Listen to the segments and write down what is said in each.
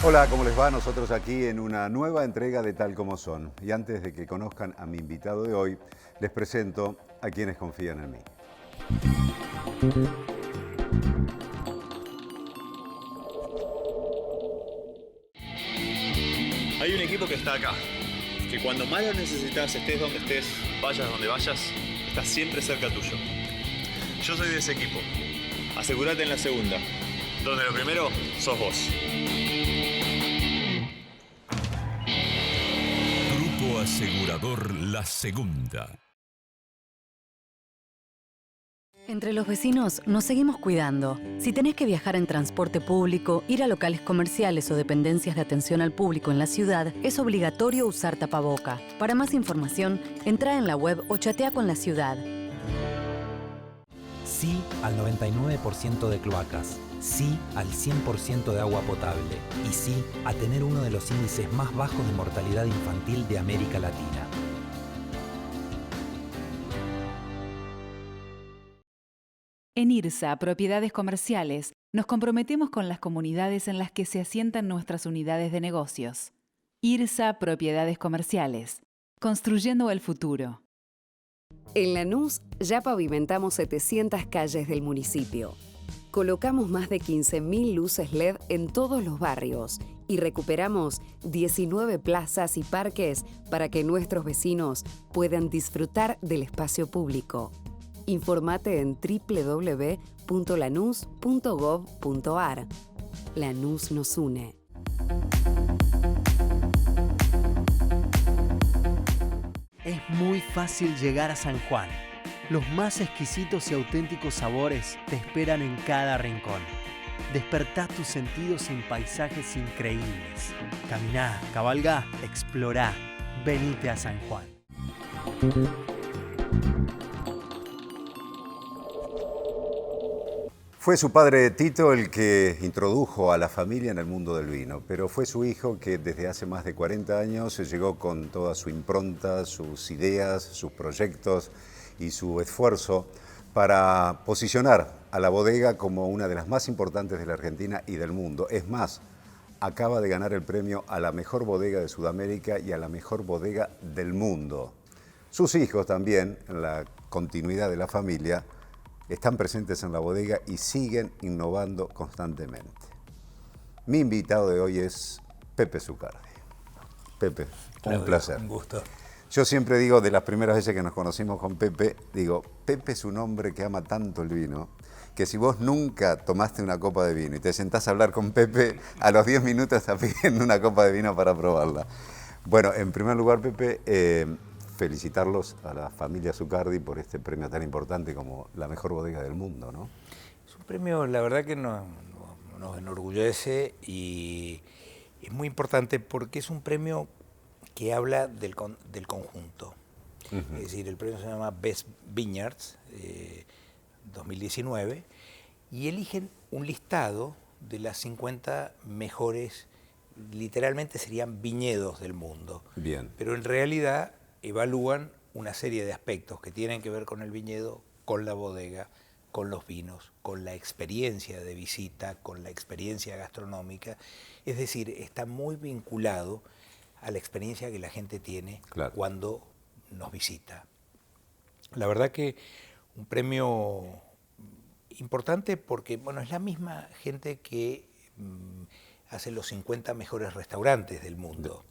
Hola, ¿cómo les va? Nosotros aquí en una nueva entrega de Tal Como Son. Y antes de que conozcan a mi invitado de hoy, les presento a quienes confían en mí. Hay un equipo que está acá, que cuando más lo necesitas, estés donde estés, vayas donde vayas, está siempre cerca tuyo. Yo soy de ese equipo. Asegúrate en la segunda, donde lo primero sos vos. Grupo Asegurador La Segunda. Entre los vecinos nos seguimos cuidando. Si tenés que viajar en transporte público, ir a locales comerciales o dependencias de atención al público en la ciudad, es obligatorio usar tapaboca. Para más información, entra en la web o chatea con la ciudad. Sí al 99% de cloacas. Sí al 100% de agua potable. Y sí a tener uno de los índices más bajos de mortalidad infantil de América Latina. En IRSA, Propiedades Comerciales, nos comprometemos con las comunidades en las que se asientan nuestras unidades de negocios. IRSA, Propiedades Comerciales, construyendo el futuro. En Lanús ya pavimentamos 700 calles del municipio. Colocamos más de 15.000 luces LED en todos los barrios y recuperamos 19 plazas y parques para que nuestros vecinos puedan disfrutar del espacio público. Informate en www.lanus.gov.ar. Lanús nos une. Es muy fácil llegar a San Juan. Los más exquisitos y auténticos sabores te esperan en cada rincón. Despertá tus sentidos en paisajes increíbles. Caminá, cabalgá, explorá. Venite a San Juan. Fue su padre Tito el que introdujo a la familia en el mundo del vino, pero fue su hijo que desde hace más de 40 años llegó con toda su impronta, sus ideas, sus proyectos y su esfuerzo para posicionar a la bodega como una de las más importantes de la Argentina y del mundo. Es más, acaba de ganar el premio a la mejor bodega de Sudamérica y a la mejor bodega del mundo. Sus hijos también, en la continuidad de la familia, están presentes en la bodega y siguen innovando constantemente. Mi invitado de hoy es Pepe Zucardi. Pepe, un placer. Un gusto. Yo siempre digo, de las primeras veces que nos conocimos con Pepe, digo, Pepe es un hombre que ama tanto el vino, que si vos nunca tomaste una copa de vino y te sentás a hablar con Pepe, a los 10 minutos estás pidiendo una copa de vino para probarla. Bueno, en primer lugar, Pepe, felicitarlos a la familia Zucardi por este premio tan importante como la mejor bodega del mundo, ¿no? Es un premio, la verdad que nos enorgullece y es muy importante porque es un premio que habla del conjunto. Es decir, el premio se llama Best Vineyards 2019 y eligen un listado de las 50 mejores, literalmente serían viñedos del mundo. Bien. Pero en realidad evalúan una serie de aspectos que tienen que ver con el viñedo, con la bodega, con los vinos, con la experiencia de visita, con la experiencia gastronómica. Es decir, está muy vinculado a la experiencia que la gente tiene cuando nos visita. La verdad que un premio importante porque, bueno, es la misma gente que hace los 50 mejores restaurantes del mundo.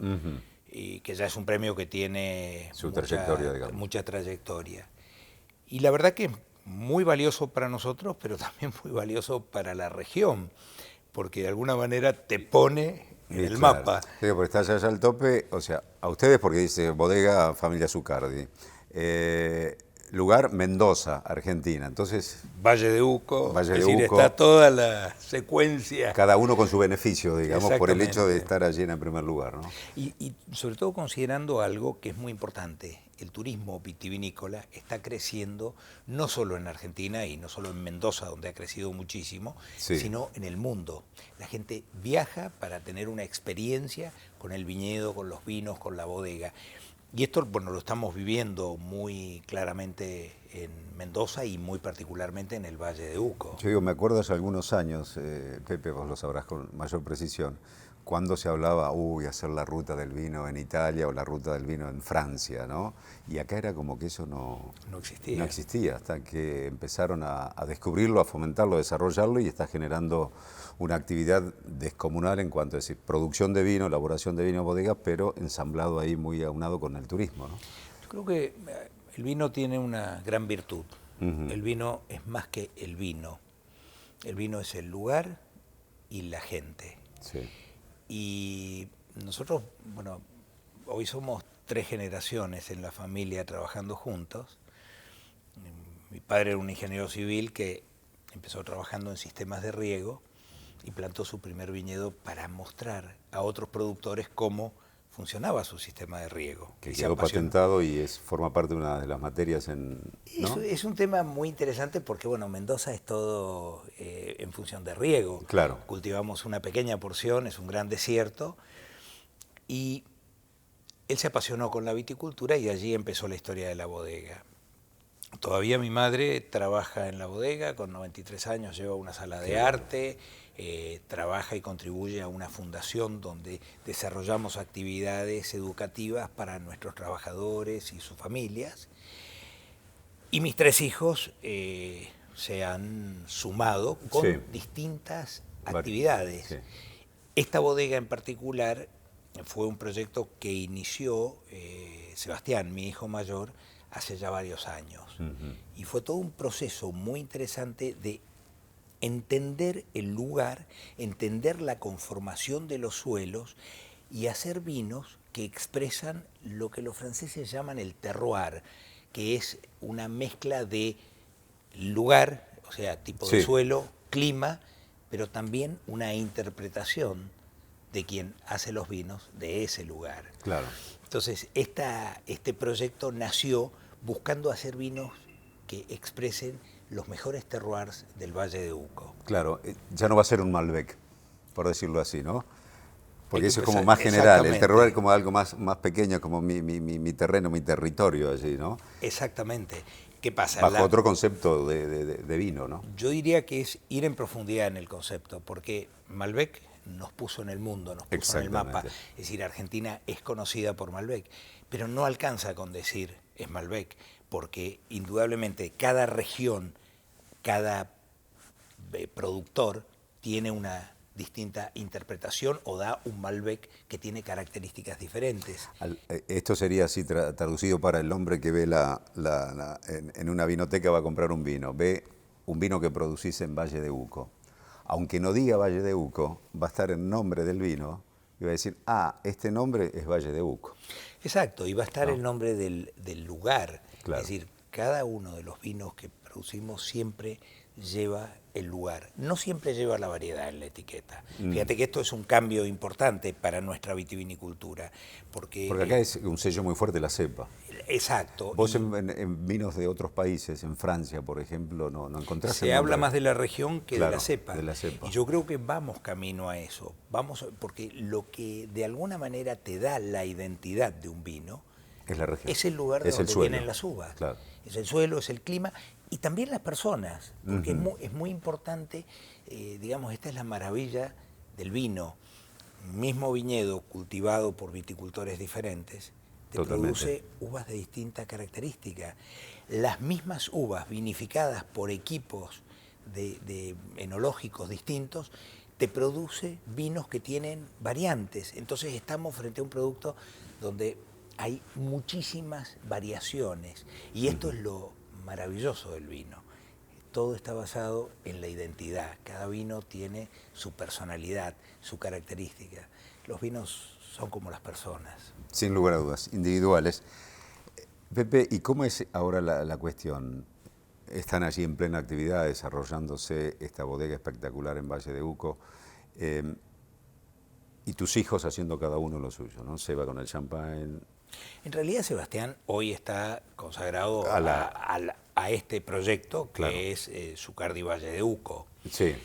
Y que ya es un premio que tiene mucha trayectoria. Y la verdad que es muy valioso para nosotros, pero también muy valioso para la región, porque de alguna manera te pone en el mapa. Sí, porque estás allá al tope, o sea, a ustedes porque dice bodega familia Zucardi. Lugar Mendoza, Argentina. Entonces, Valle de Uco, es decir, está toda la secuencia. Cada uno con su beneficio, digamos, por el hecho de estar allí en primer lugar, ¿no? Y sobre todo considerando algo que es muy importante, el turismo vitivinícola está creciendo no solo en Argentina y no solo en Mendoza, donde ha crecido muchísimo, sino en el mundo. La gente viaja para tener una experiencia con el viñedo, con los vinos, con la bodega. Y esto, bueno, lo estamos viviendo muy claramente en Mendoza y muy particularmente en el Valle de Uco. Yo digo, me acuerdo hace algunos años, Pepe, vos lo sabrás con mayor precisión, cuando se hablaba, hacer la ruta del vino en Italia o la ruta del vino en Francia, ¿no? Y acá era como que eso no existía. No existía, hasta que empezaron a descubrirlo, a fomentarlo, a desarrollarlo, y está generando una actividad descomunal en cuanto a decir, producción de vino, elaboración de vino, bodegas, pero ensamblado ahí muy aunado con el turismo, ¿no? Yo creo que el vino tiene una gran virtud. El vino es más que el vino. El vino es el lugar y la gente. Sí. Y nosotros, bueno, hoy somos 3 generaciones en la familia trabajando juntos. Mi padre era un ingeniero civil que empezó trabajando en sistemas de riego y plantó su primer viñedo para mostrar a otros productores cómo funcionaba su sistema de riego. Que quedó patentado y forma parte de una de las materias ¿no? Es un tema muy interesante porque, bueno, Mendoza es todo en función de riego. Claro. Cultivamos una pequeña porción, es un gran desierto, y él se apasionó con la viticultura y allí empezó la historia de la bodega. Todavía mi madre trabaja en la bodega, con 93 años lleva una sala de arte, trabaja y contribuye a una fundación donde desarrollamos actividades educativas para nuestros trabajadores y sus familias. Y mis 3 hijos se han sumado con distintas actividades. Sí. Esta bodega en particular fue un proyecto que inició Sebastián, mi hijo mayor, hace ya varios años. Y fue todo un proceso muy interesante de entender el lugar, entender la conformación de los suelos y hacer vinos que expresan lo que los franceses llaman el terroir, que es una mezcla de lugar, o sea, tipo de suelo, clima, pero también una interpretación de quien hace los vinos de ese lugar. Claro. Entonces, este proyecto nació buscando hacer vinos que expresen los mejores terroirs del Valle de Uco. Claro, ya no va a ser un Malbec, por decirlo así, ¿no? Porque eso es como más general, el terroir es como algo más pequeño, como mi terreno, mi territorio allí, ¿no? Exactamente. ¿Qué pasa? Bajo otro concepto de vino, ¿no? Yo diría que es ir en profundidad en el concepto, porque Malbec nos puso en el mundo, nos puso en el mapa. Es decir, Argentina es conocida por Malbec, pero no alcanza con decir es Malbec, porque indudablemente cada región, cada productor tiene una distinta interpretación o da un Malbec que tiene características diferentes. Esto sería así traducido para el hombre que ve en una vinoteca, va a comprar un vino, ve un vino que producís en Valle de Uco. Aunque no diga Valle de Uco, va a estar el nombre del vino y va a decir, este nombre es Valle de Uco. Exacto, y va a estar el nombre del lugar. Claro. Es decir, cada uno de los vinos que producimos siempre lleva el lugar. No siempre lleva la variedad en la etiqueta. Fíjate que esto es un cambio importante para nuestra vitivinicultura. Porque acá es un sello muy fuerte la cepa. Exacto. Vos en vinos de otros países, en Francia, por ejemplo, no encontrás Se habla más de la región que de la cepa. De la cepa. Y yo creo que vamos camino a eso. Porque lo que de alguna manera te da la identidad de un vino es la región. Es el lugar de donde vienen las uvas. Claro. Es el suelo, es el clima y también las personas. Porque es muy importante, digamos, esta es la maravilla del vino. Mismo viñedo cultivado por viticultores diferentes te produce uvas de distinta característica. Las mismas uvas vinificadas por equipos de enológicos distintos te produce vinos que tienen variantes. Entonces estamos frente a un producto donde hay muchísimas variaciones y esto es lo maravilloso del vino. Todo está basado en la identidad. Cada vino tiene su personalidad, su característica. Los vinos son como las personas. Sin lugar a dudas, individuales. Pepe, ¿y cómo es ahora la cuestión? Están allí en plena actividad desarrollándose esta bodega espectacular en Valle de Uco. Y tus hijos haciendo cada uno lo suyo, ¿no? Seba con el champán. En realidad Sebastián hoy está consagrado a este proyecto que es Zucardi Valle de Uco. Sí.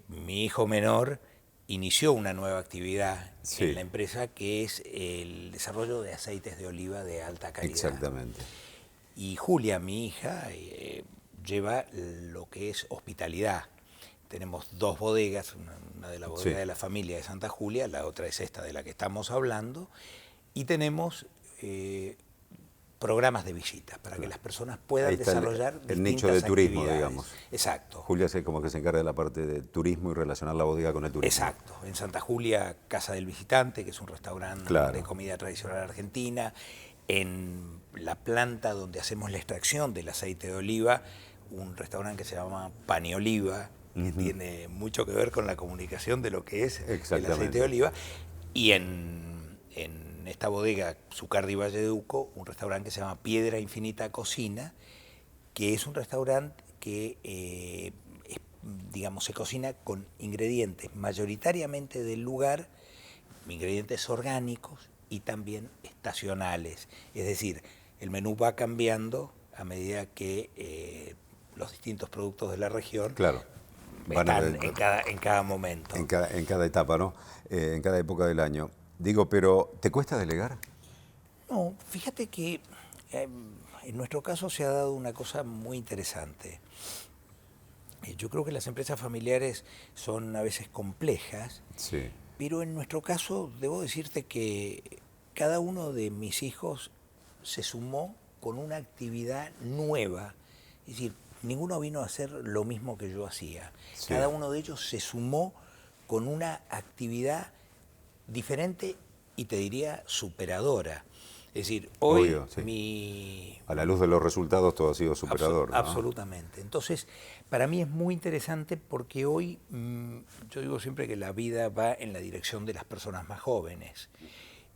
Mi hijo menor inició una nueva actividad en la empresa que es el desarrollo de aceites de oliva de alta calidad. Exactamente. Y Julia, mi hija, lleva lo que es hospitalidad. tenemos 2 bodegas, una de la bodega de la familia de Santa Julia, la otra es esta de la que estamos hablando, y tenemos programas de visitas para que las personas puedan desarrollar el nicho de turismo, actividades. digamos. Exacto. Julia es como que se encarga de la parte de turismo y relacionar la bodega con el turismo. Exacto. En Santa Julia, Casa del Visitante, que es un restaurante de comida tradicional argentina. En la planta donde hacemos la extracción del aceite de oliva, un restaurante que se llama Pan y Oliva, que tiene mucho que ver con la comunicación de lo que es el aceite de oliva. Y en esta bodega, Zucardi Valle de Uco, un restaurante que se llama Piedra Infinita Cocina, que es un restaurante que, digamos, se cocina con ingredientes mayoritariamente del lugar, ingredientes orgánicos y también estacionales. Es decir, el menú va cambiando a medida que los distintos productos de la región están en cada momento. En cada etapa, ¿no? En cada época del año. Digo, pero ¿te cuesta delegar? No, fíjate que en nuestro caso se ha dado una cosa muy interesante. Yo creo que las empresas familiares son a veces complejas, pero en nuestro caso debo decirte que cada uno de mis hijos se sumó con una actividad nueva. Es decir, ninguno vino a hacer lo mismo que yo hacía. Cada uno de ellos se sumó con una actividad diferente y te diría superadora. Es decir, hoy a la luz de los resultados todo ha sido superador, ¿no? Absolutamente. Entonces, para mí es muy interesante porque hoy, yo digo siempre que la vida va en la dirección de las personas más jóvenes.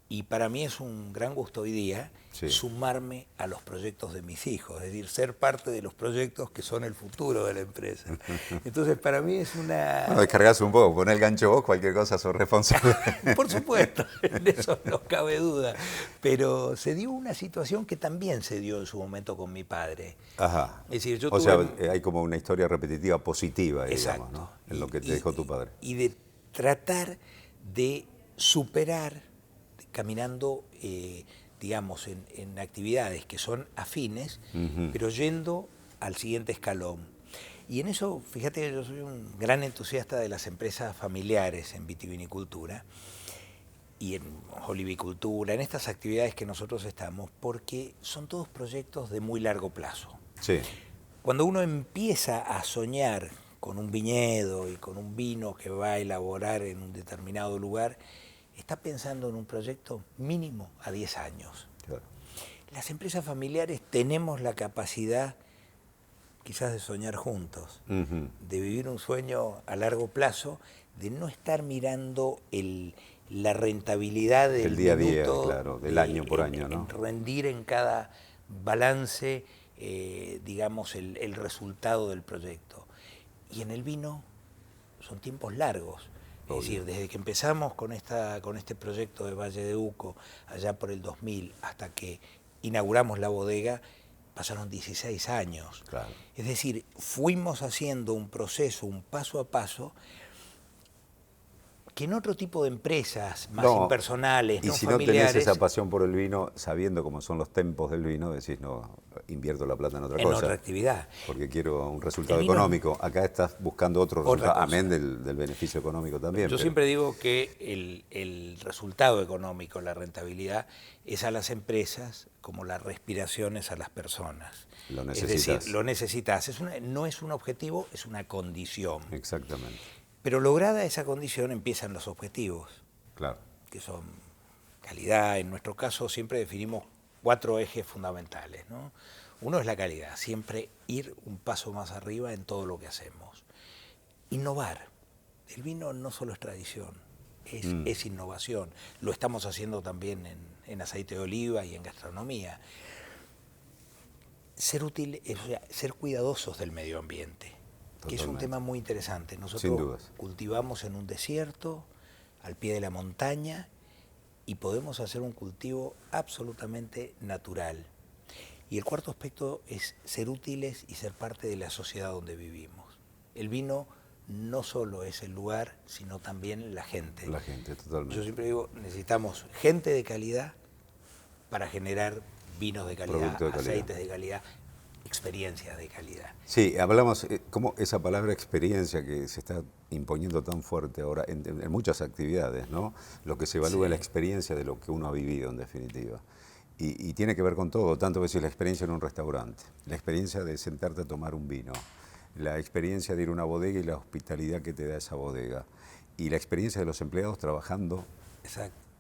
Y para mí es un gran gusto hoy día sumarme a los proyectos de mis hijos, es decir, ser parte de los proyectos que son el futuro de la empresa. Entonces, para mí es una... Bueno, descargarse un poco, poner el gancho vos, cualquier cosa sos responsable. Por supuesto, de eso no cabe duda. Pero se dio una situación que también se dio en su momento con mi padre. Ajá. Es decir, o sea, hay como una historia repetitiva positiva, digamos, ¿no? En lo que te dejó tu padre. Y de tratar de superar caminando, digamos, en actividades que son afines, pero yendo al siguiente escalón. Y en eso, fíjate que yo soy un gran entusiasta de las empresas familiares en vitivinicultura y en olivicultura, en estas actividades que nosotros estamos, porque son todos proyectos de muy largo plazo. Cuando uno empieza a soñar con un viñedo y con un vino que va a elaborar en un determinado lugar, está pensando en un proyecto mínimo a 10 años. Las empresas familiares tenemos la capacidad quizás de soñar juntos, de vivir un sueño a largo plazo, de no estar mirando la rentabilidad del día a día, minuto, del año por año, ¿no? En rendir en cada balance, digamos, el resultado del proyecto. Y en el vino son tiempos largos. Es decir, desde que empezamos con este proyecto de Valle de Uco, allá por el 2000, hasta que inauguramos la bodega, pasaron 16 años. Es decir, fuimos haciendo un proceso, un paso a paso, que en otro tipo de empresas más impersonales, no familiares... Y si no tenés esa pasión por el vino, sabiendo cómo son los tempos del vino, decís, no, invierto la plata en otra cosa. En otra actividad. Porque quiero un resultado económico. Acá estás buscando otro resultado, amén del beneficio económico también. Yo siempre digo que el resultado económico, la rentabilidad, es a las empresas como la respiración es a las personas. Lo necesitas. Es decir, lo necesitas. No es un objetivo, es una condición. Exactamente. Pero lograda esa condición empiezan los objetivos, que son calidad. En nuestro caso siempre definimos 4 ejes fundamentales, ¿no? Uno es la calidad, siempre ir un paso más arriba en todo lo que hacemos. Innovar. El vino no solo es tradición, es innovación. Lo estamos haciendo también en aceite de oliva y en gastronomía. Ser útil, o sea, ser cuidadosos del medio ambiente. Que es un tema muy interesante. Nosotros cultivamos en un desierto, al pie de la montaña, y podemos hacer un cultivo absolutamente natural. Y el cuarto aspecto es ser útiles y ser parte de la sociedad donde vivimos. El vino no solo es el lugar, sino también la gente. La gente, totalmente. Yo siempre digo, necesitamos gente de calidad para generar vinos de calidad, aceites de calidad, experiencias de calidad. Sí, hablamos, como esa palabra experiencia que se está imponiendo tan fuerte ahora en muchas actividades, ¿no? Lo que se evalúa es la experiencia de lo que uno ha vivido, en definitiva. Y tiene que ver con todo, tanto que si la experiencia en un restaurante, la experiencia de sentarte a tomar un vino, la experiencia de ir a una bodega y la hospitalidad que te da esa bodega, y la experiencia de los empleados trabajando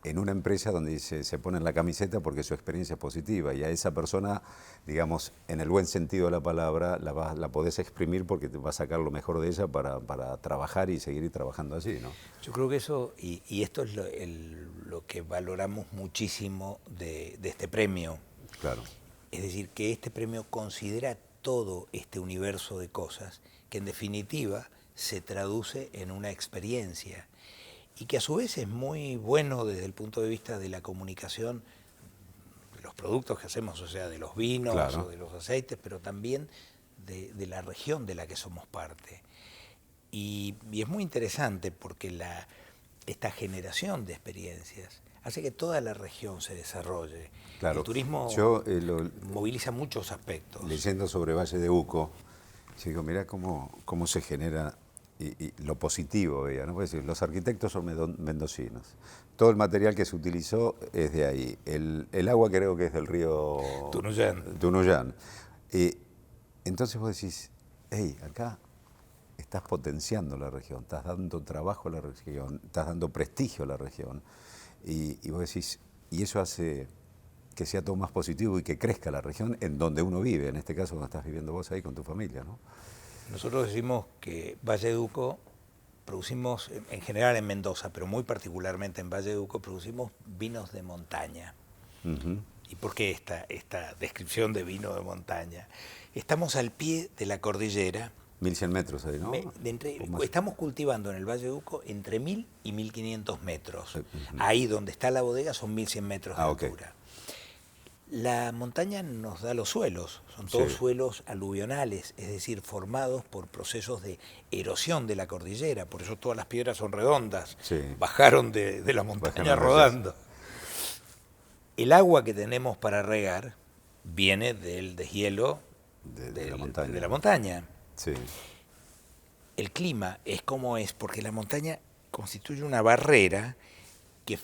en una empresa donde se ponen la camiseta porque su experiencia es positiva, y a esa persona, digamos, en el buen sentido de la palabra, la podés exprimir porque te va a sacar lo mejor de ella para trabajar y seguir trabajando allí, ¿no? Yo creo que eso, y esto es lo que valoramos muchísimo de este premio. Claro. Es decir, que este premio considera todo este universo de cosas que en definitiva se traduce en una experiencia y que a su vez es muy bueno desde el punto de vista de la comunicación de los productos que hacemos, o sea, de los vinos o de los aceites, pero también de la región de la que somos parte. Y es muy interesante porque esta generación de experiencias hace que toda la región se desarrolle. Claro. El turismo moviliza muchos aspectos. Leyendo sobre Valle de Uco, digo, mirá cómo se genera y lo positivo, veía, ¿no? Pues, los arquitectos son mendocinos. Todo el material que se utilizó es de ahí. El agua creo que es del río Tunuyán. Entonces vos decís, hey, acá estás potenciando la región, estás dando trabajo a la región, estás dando prestigio a la región. Y vos decís, y eso hace que sea todo más positivo y que crezca la región en donde uno vive, en este caso donde estás viviendo vos ahí con tu familia, ¿no? Nosotros decimos que Valle de Uco producimos, en general en Mendoza, pero muy particularmente en Valle de Uco, producimos vinos de montaña. ¿Y por qué esta descripción de vino de montaña? Estamos al pie de la cordillera. 1100 metros ahí, ¿no? Estamos cultivando en el Valle de Uco entre 1000 y 1500 metros. Ahí donde está la bodega son 1100 metros de altura. La montaña nos da los suelos, son todos suelos aluvionales, es decir, formados por procesos de erosión de la cordillera, por eso todas las piedras son redondas, bajaron de la montaña rodando. El agua que tenemos para regar viene del deshielo de la montaña. Sí. El clima es como es porque la montaña constituye una barrera que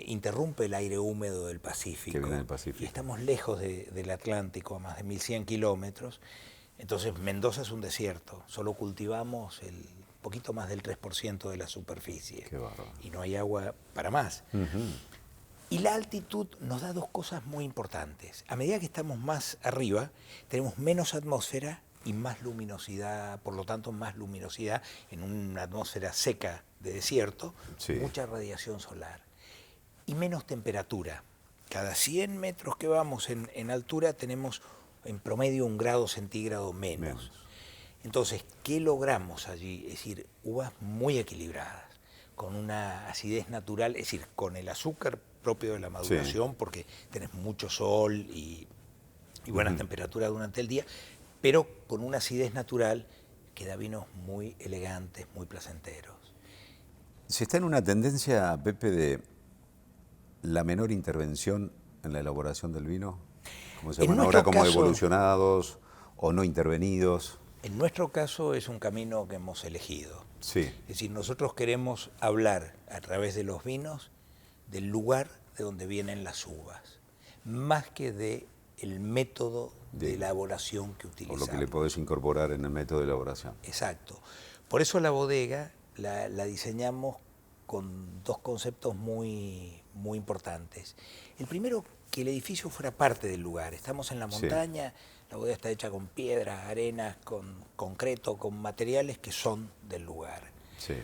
interrumpe el aire húmedo del Pacífico. Que viene del Pacífico. Y estamos lejos del Atlántico, a más de 1100 kilómetros. Entonces Mendoza es un desierto, solo cultivamos el poquito más del 3% de la superficie. Qué bárbaro. Y no hay agua para más. Y la altitud nos da dos cosas muy importantes. A medida que estamos más arriba, tenemos menos atmósfera y más luminosidad, por lo tanto más luminosidad en una atmósfera seca de desierto, mucha radiación solar y menos temperatura. Cada 100 metros que vamos en altura tenemos en promedio 1 grado centígrado menos. Entonces, ¿qué logramos allí? Es decir, uvas muy equilibradas, con una acidez natural, es decir, con el azúcar propio de la maduración, porque tenés mucho sol y buenas temperaturas durante el día, pero con una acidez natural que da vinos muy elegantes, muy placenteros. Se está en una tendencia, Pepe, de la menor intervención en la elaboración del vino, como se llaman ahora, como evolucionados o no intervenidos. En nuestro caso es un camino que hemos elegido. Sí. Es decir, nosotros queremos hablar a través de los vinos del lugar de donde vienen las uvas, más que del método de elaboración que utilizamos. O lo que le podés incorporar en el método de elaboración. Exacto. Por eso la bodega la diseñamos con dos conceptos muy importantes. El primero, que el edificio fuera parte del lugar. Estamos en la montaña, la bodega está hecha con piedras, arenas, con concreto, con materiales que son del lugar. Sí.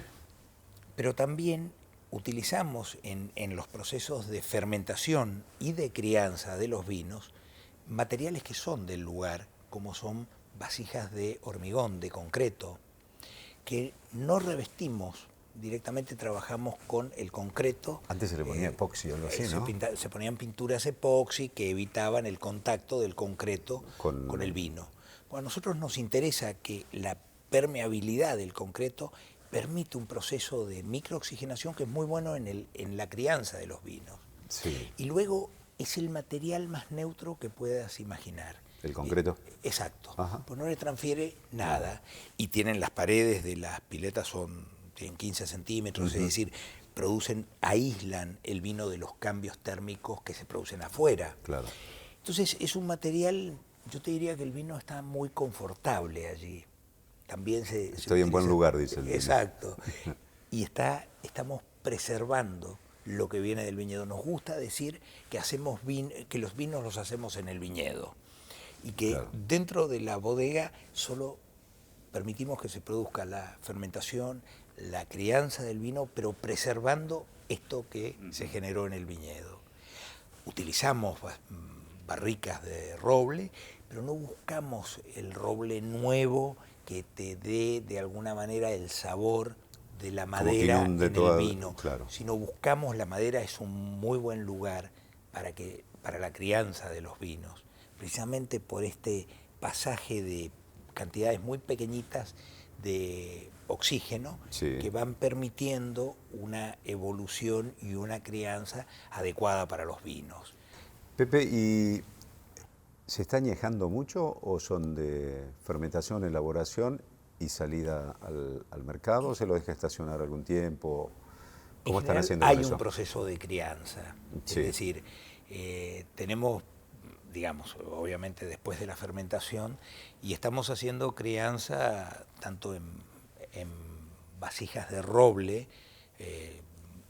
Pero también utilizamos en los procesos de fermentación y de crianza de los vinos materiales que son del lugar, como son vasijas de hormigón, de concreto, que no revestimos directamente, trabajamos con el concreto. Antes se le ponía epoxi o algo así, ¿no? Se ponían pinturas epoxi que evitaban el contacto del concreto con el vino. Bueno, a nosotros nos interesa que la permeabilidad del concreto permite un proceso de microoxigenación que es muy bueno en la crianza de los vinos. Sí. Y luego es el material más neutro que puedas imaginar. ¿El concreto? Exacto. Ajá. Pues no le transfiere nada. Y tienen las paredes de las piletas, tienen 15 centímetros, es decir, aíslan el vino de los cambios térmicos que se producen afuera. Claro. Entonces es un material, yo te diría que el vino está muy confortable allí. También Estoy en buen lugar, dice el vino. Exacto. Y estamos preservando lo que viene del viñedo. Nos gusta decir que que los vinos los hacemos en el viñedo y que dentro de la bodega solo permitimos que se produzca la fermentación, la crianza del vino, pero preservando esto que se generó en el viñedo. Utilizamos barricas de roble, pero no buscamos el roble nuevo que te dé de alguna manera el sabor de la madera en el vino, sino buscamos la madera, es un muy buen lugar para la crianza de los vinos, precisamente por este pasaje de cantidades muy pequeñitas de oxígeno que van permitiendo una evolución y una crianza adecuada para los vinos. Pepe, ¿y se está añejando mucho o son de fermentación, elaboración y salida al mercado? ¿Se lo deja estacionar algún tiempo? ¿Cómo están haciendo eso? Hay un proceso de crianza, es decir, tenemos, digamos, obviamente después de la fermentación, y estamos haciendo crianza tanto en vasijas de roble,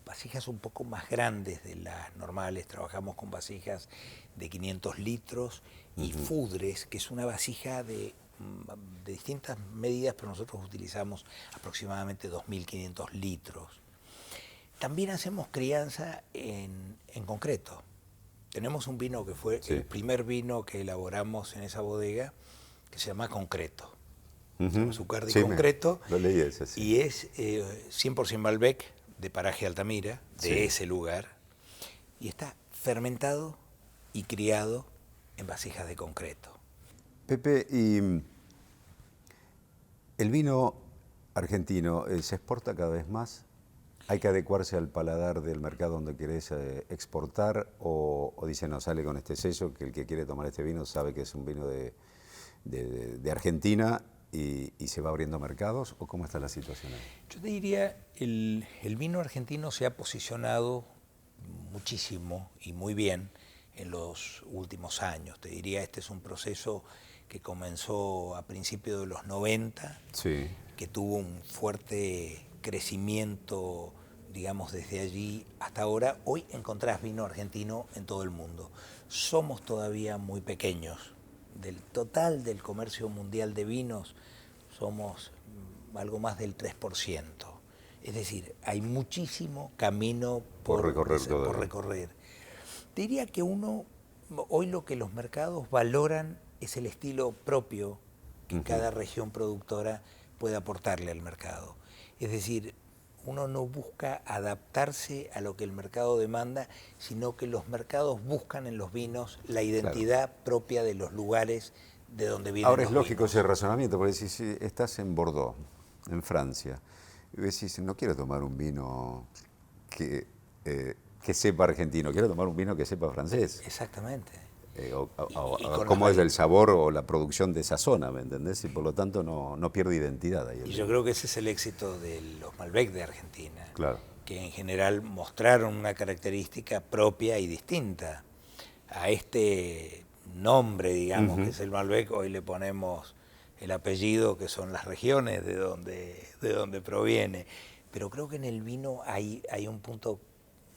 vasijas un poco más grandes de las normales, trabajamos con vasijas de 500 litros y Fudres, que es una vasija de distintas medidas, pero nosotros utilizamos aproximadamente 2.500 litros. También hacemos crianza en concreto. Tenemos un vino que fue el primer vino que elaboramos en esa bodega, que se llama Concreto. Azúcar de concreto. Lo leí ese, y es 100% Malbec, de Paraje Altamira, de ese lugar. Y está fermentado y criado en vasijas de concreto. Pepe, ¿y el vino argentino se exporta cada vez más? ¿Hay que adecuarse al paladar del mercado donde querés exportar? ¿O dicen, no, sale con este sello, que el que quiere tomar este vino sabe que es un vino de Argentina y se va abriendo mercados? ¿O cómo está la situación ahí? Yo te diría, el vino argentino se ha posicionado muchísimo y muy bien en los últimos años. Te diría, este es un proceso que comenzó a principios de los 90, que tuvo un fuerte crecimiento, digamos, desde allí hasta ahora. Hoy encontrás vino argentino en todo el mundo. Somos todavía muy pequeños. Del total del comercio mundial de vinos, somos algo más del 3%. Es decir, hay muchísimo camino por recorrer. Diría que hoy lo que los mercados valoran es el estilo propio que cada región productora puede aportarle al mercado. Es decir, uno no busca adaptarse a lo que el mercado demanda, sino que los mercados buscan en los vinos la identidad propia de los lugares de donde vienen los vinos. Ahora es lógico ese razonamiento, porque si estás en Bordeaux, en Francia, y decís, no quiero tomar un vino que sepa argentino, quiero tomar un vino que sepa francés. Exactamente. Cómo es el sabor o la producción de esa zona, ¿me entendés? Y por lo tanto no pierde identidad ahí. Y yo creo que ese es el éxito de los Malbec de Argentina, claro, que en general mostraron una característica propia y distinta. A este nombre, digamos, que es el Malbec, hoy le ponemos el apellido, que son las regiones de donde proviene. Pero creo que en el vino hay un punto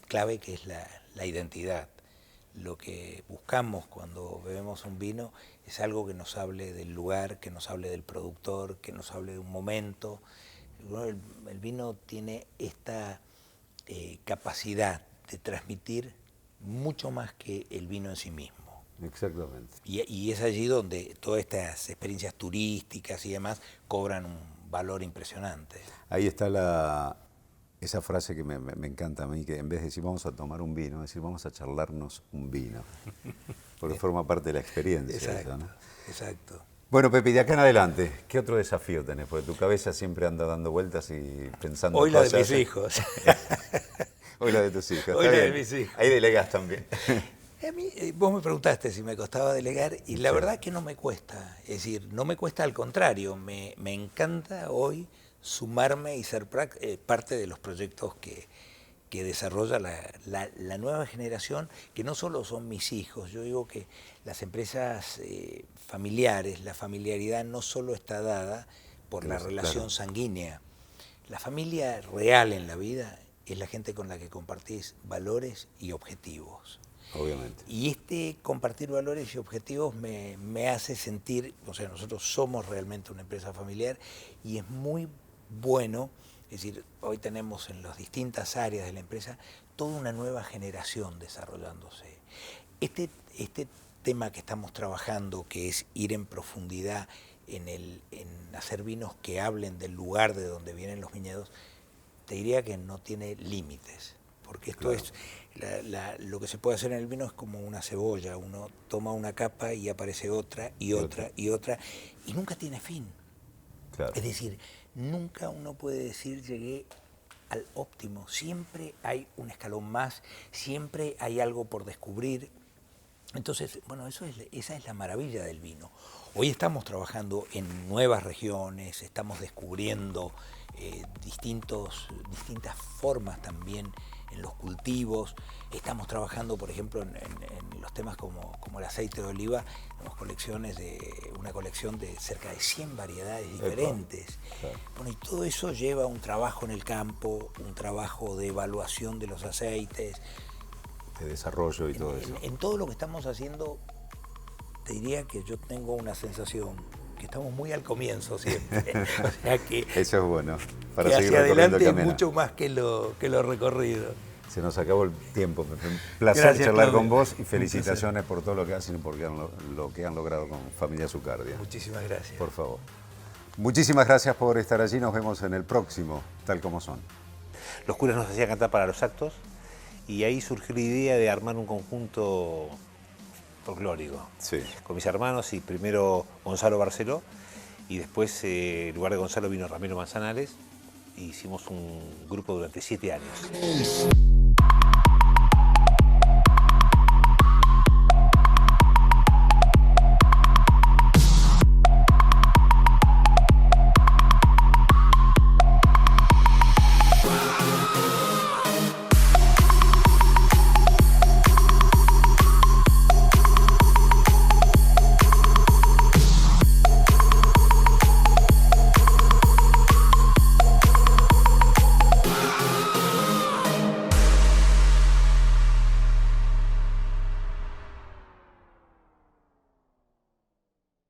clave que es la identidad. Lo que buscamos cuando bebemos un vino es algo que nos hable del lugar, que nos hable del productor, que nos hable de un momento. El vino tiene esta capacidad de transmitir mucho más que el vino en sí mismo. Exactamente. Y es allí donde todas estas experiencias turísticas y demás cobran un valor impresionante. Ahí está esa frase que me encanta a mí, que en vez de decir vamos a tomar un vino, decir vamos a charlarnos un vino, porque forma parte de la experiencia. Exacto, eso, ¿no? Exacto. Bueno, Pepe, de acá en adelante, ¿qué otro desafío tenés? Porque tu cabeza siempre anda dando vueltas y pensando Hoy cosas. La de mis hijos. Hoy la de tus hijos. Hoy la de mis hijos. Ahí delegás también. A mí, vos me preguntaste si me costaba delegar y la verdad que no me cuesta. Es decir, no me cuesta, al contrario, me encanta hoy sumarme y ser parte de los proyectos que desarrolla la nueva generación, que no solo son mis hijos. Yo digo que las empresas familiares, la familiaridad no solo está dada por la relación sanguínea. La familia real en la vida es la gente con la que compartís valores y objetivos. Obviamente. Y este compartir valores y objetivos me hace sentir, o sea, nosotros somos realmente una empresa familiar y es muy bueno, es decir, hoy tenemos en las distintas áreas de la empresa toda una nueva generación desarrollándose. Este tema que estamos trabajando, que es ir en profundidad en hacer vinos que hablen del lugar de donde vienen los viñedos, te diría que no tiene límites, porque esto es, lo que se puede hacer en el vino es como una cebolla, uno toma una capa y aparece otra y otra y otra, y nunca tiene fin. Claro. Es decir, nunca uno puede decir llegué al óptimo, siempre hay un escalón más, siempre hay algo por descubrir. Entonces, bueno, esa es la maravilla del vino. Hoy estamos trabajando en nuevas regiones, estamos descubriendo distintas formas también en los cultivos. Estamos trabajando, por ejemplo, en los temas como el aceite de oliva. Tenemos una colección de cerca de 100 variedades diferentes. Claro. Bueno, y todo eso lleva un trabajo en el campo, un trabajo de evaluación de los aceites. De desarrollo y todo eso. En todo lo que estamos haciendo, te diría que yo tengo una sensación que estamos muy al comienzo siempre. O sea que eso es bueno, para que seguir hacia recorriendo adelante el camino. Es mucho más que lo recorrido. Se nos acabó el tiempo. Un placer charlar con vos y felicitaciones por todo lo que hacen y por lo que han logrado con Familia Zucardia. Muchísimas gracias. Por favor. Muchísimas gracias por estar allí. Nos vemos en el próximo, Tal Como Son. Los curas nos hacían cantar para los actos y ahí surgió la idea de armar un conjunto folclórico. Sí. Con mis hermanos y primero Gonzalo Barceló y después en lugar de Gonzalo vino Ramiro Manzanares e hicimos un grupo durante 7 años.